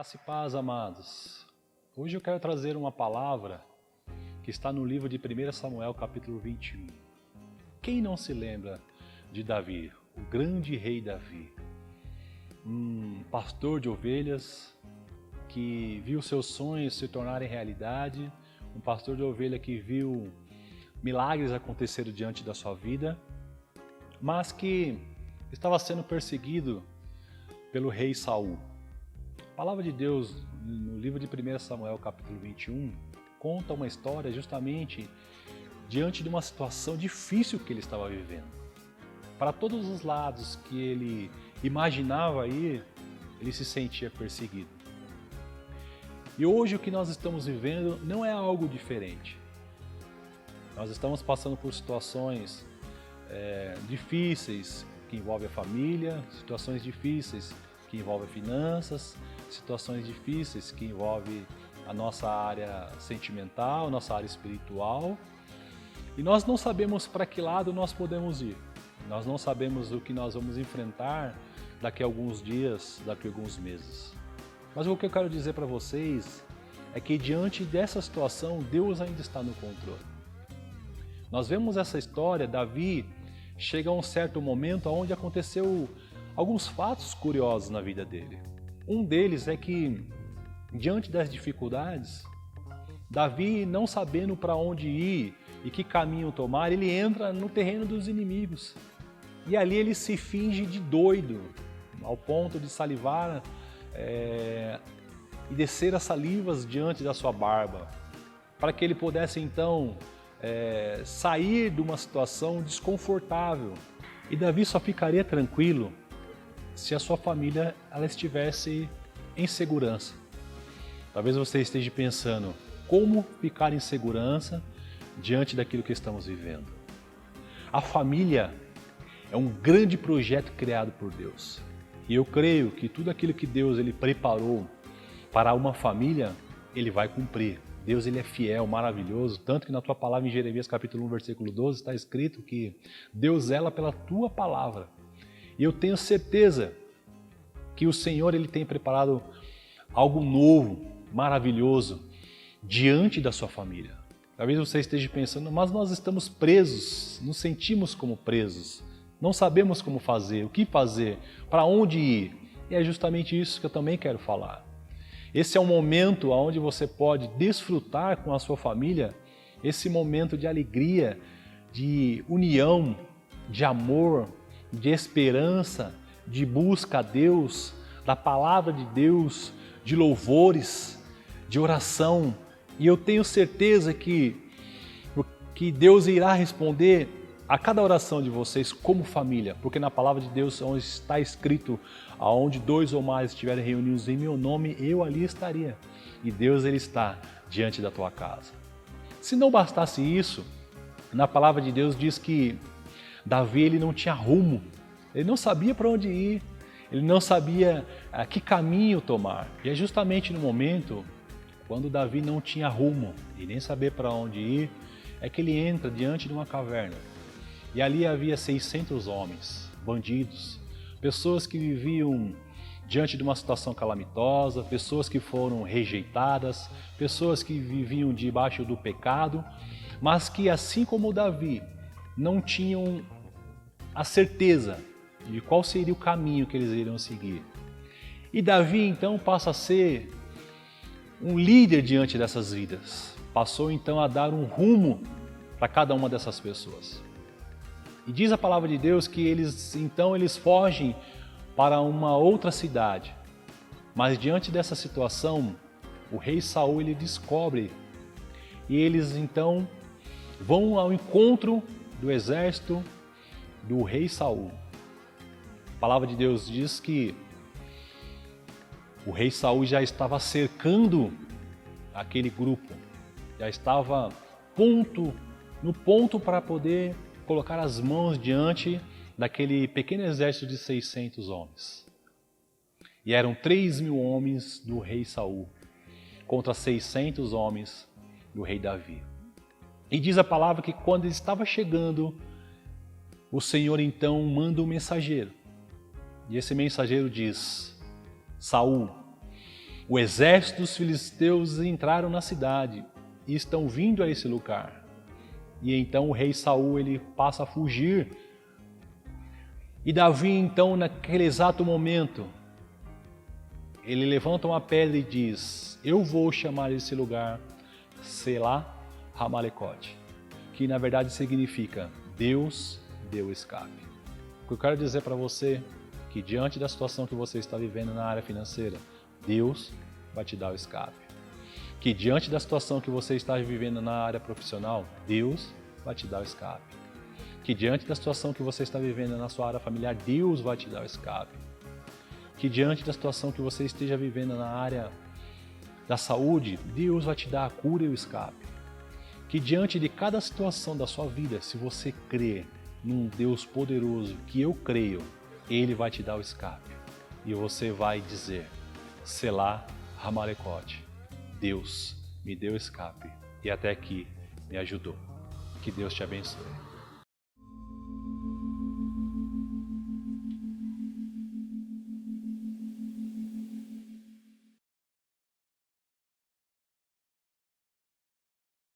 Graça e paz, amados. Hoje eu quero trazer uma palavra que está no livro de 1 Samuel, capítulo 21. Quem não se lembra de Davi, o grande rei Davi? Um pastor de ovelhas que viu seus sonhos se tornarem realidade, um pastor de ovelha que viu milagres acontecerem diante da sua vida, mas que estava sendo perseguido pelo rei Saul. A palavra de Deus, no livro de 1 Samuel, capítulo 21, conta uma história justamente diante de uma situação difícil que ele estava vivendo. Para todos os lados que ele imaginava ir, ele se sentia perseguido. E hoje o que nós estamos vivendo não é algo diferente. Nós estamos passando por situações difíceis que envolvem a família, situações difíceis que envolvem finanças, situações difíceis que envolvem a nossa área sentimental, nossa área espiritual. E nós não sabemos para que lado nós podemos ir. Nós não sabemos o que nós vamos enfrentar daqui a alguns dias, daqui a alguns meses. Mas o que eu quero dizer para vocês é que diante dessa situação, Deus ainda está no controle. Nós vemos essa história, Davi chega a um certo momento onde aconteceu alguns fatos curiosos na vida dele. Um deles é que, diante das dificuldades, Davi, não sabendo para onde ir e que caminho tomar, ele entra no terreno dos inimigos. E ali ele se finge de doido, ao ponto de salivar e descer as salivas diante da sua barba, para que ele pudesse então sair de uma situação desconfortável. E Davi só ficaria tranquilo se a sua família ela estivesse em segurança. Talvez você esteja pensando, como ficar em segurança diante daquilo que estamos vivendo? A família é um grande projeto criado por Deus. E eu creio que tudo aquilo que Deus ele preparou para uma família, ele vai cumprir. Deus ele é fiel, maravilhoso, tanto que na tua palavra em Jeremias capítulo 1, versículo 12, está escrito que Deus zela pela tua palavra. E eu tenho certeza que o Senhor ele tem preparado algo novo, maravilhoso, diante da sua família. Talvez você esteja pensando, mas nós estamos presos, nos sentimos como presos, não sabemos como fazer, o que fazer, para onde ir. E é justamente isso que eu também quero falar. Esse é um momento onde você pode desfrutar com a sua família, esse momento de alegria, de união, de amor, de esperança, de busca a Deus, da palavra de Deus, de louvores, de oração. E eu tenho certeza que Deus irá responder a cada oração de vocês como família, porque na palavra de Deus onde está escrito, aonde 2 ou mais estiverem reunidos em meu nome, eu ali estaria. E Deus ele está diante da tua casa. Se não bastasse isso, na palavra de Deus diz que Davi ele não tinha rumo, ele não sabia para onde ir, ele não sabia que caminho tomar. E é justamente no momento, quando Davi não tinha rumo e nem saber para onde ir, é que ele entra diante de uma caverna. E ali havia 600 homens, bandidos, pessoas que viviam diante de uma situação calamitosa, pessoas que foram rejeitadas, pessoas que viviam debaixo do pecado, mas que assim como Davi, não tinham a certeza de qual seria o caminho que eles iriam seguir. E Davi então passa a ser um líder diante dessas vidas. Passou então a dar um rumo para cada uma dessas pessoas. E diz a palavra de Deus que eles fogem para uma outra cidade. Mas diante dessa situação, o rei Saul ele descobre e eles então vão ao encontro do exército do rei Saul. A palavra de Deus diz que o rei Saul já estava cercando aquele grupo, já estava no ponto para poder colocar as mãos diante daquele pequeno exército de 600 homens. E eram 3.000 homens do rei Saul contra 600 homens do rei Davi. E diz a palavra que quando ele estava chegando, o Senhor então manda um mensageiro. E esse mensageiro diz: Saul, O exército dos filisteus entraram na cidade e estão vindo a esse lugar. E então o rei Saul ele passa a fugir. E Davi então naquele exato momento, ele levanta uma pedra e diz: eu vou chamar esse lugar Selá Hamalecote, que na verdade significa Deus deu escape. O que eu quero dizer para você é que diante da situação que você está vivendo na área financeira, Deus vai te dar o escape. Que diante da situação que você está vivendo na área profissional, Deus vai te dar o escape. Que diante da situação que você está vivendo na sua área familiar, Deus vai te dar o escape. Que diante da situação que você esteja vivendo na área da saúde, Deus vai te dar a cura e o escape. Que diante de cada situação da sua vida, se você crer num Deus poderoso, que eu creio, Ele vai te dar o escape. E você vai dizer: Selá Hamalecote, Deus me deu escape e até aqui me ajudou. Que Deus te abençoe.